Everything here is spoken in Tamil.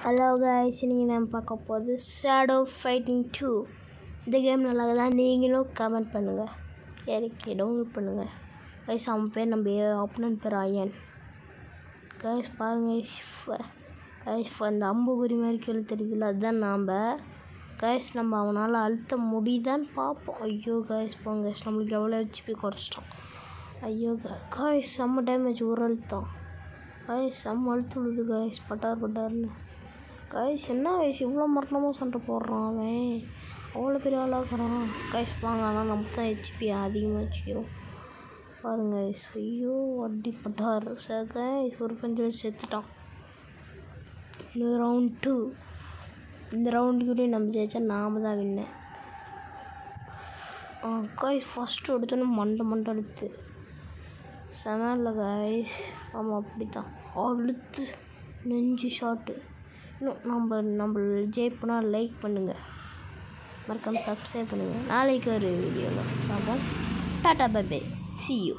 ஹலோ காய்ஸ், நீங்கள் நம்ம பார்க்க போகுது ஷேடோ ஃபைட்டிங் 2. இந்த கேம் நல்லா தான். நீங்களும் கமெண்ட் பண்ணுங்கள், இறக்கி டவுன்லோட் பண்ணுங்கள் கைஸ். அவன் பேர் நம்ம ஆப்பனன்ட் பேர் அயன் கைஸ். பாருங்கள் கைஸ், அந்த அம்புகுறி மாதிரி கீழே தெரியுதுல்ல, அதுதான் நாம் கைஸ். நம்ம அவனால் அழுத்த முடியுதான்னு பார்ப்போம். ஐயோ கைஸ், போங்க கைஸ், நம்மளுக்கு எவ்வளோ ஹெச்பி குறைச்சிட்டோம். ஐயோ கைஸ், செம்ம டேமேஜ், ஒரு அழுத்தம் கைஸ், செம்ம அழுத்து விழுது கைஸ், பட்டார்னு கைஸ். என்ன கைஸ் இவ்வளோ மரணமாக சண்டை போடுறான் அவன், அவ்வளோ பெரிய ஆளாக்குறான் கைஸ். வாங்க, ஆனால் நம்ம தான் ஹெச்பி அதிகமாக வச்சுக்கிறோம் பாருங்க கைஸ். ஐயோ அடிப்பட்டார் சார் கைஸ், ஒரு பஞ்சில் செத்துட்டான். இன்னும் ரவுண்ட் 2. இந்த ரவுண்டுக்குள்ளேயும் நம்ம ஜெயிச்சா நாம் தான் வின்னு. கைஸ், ஃபஸ்ட்டு எடுத்தோன்னே மண்டை அழுத்து செமல்ல கைஸ். ஆமாம், அப்படி தான் அழுத்து நெஞ்சு ஷாட்டு. இன்னும் நம்ம ஜெயிப்போனா லைக் பண்ணுங்கள், மறக்காமல் சப்ஸ்கிரைப் பண்ணுங்கள். நாளைக்கு ஒரு வீடியோவில் பார்ப்போம். டாட்டா பை பை, see you.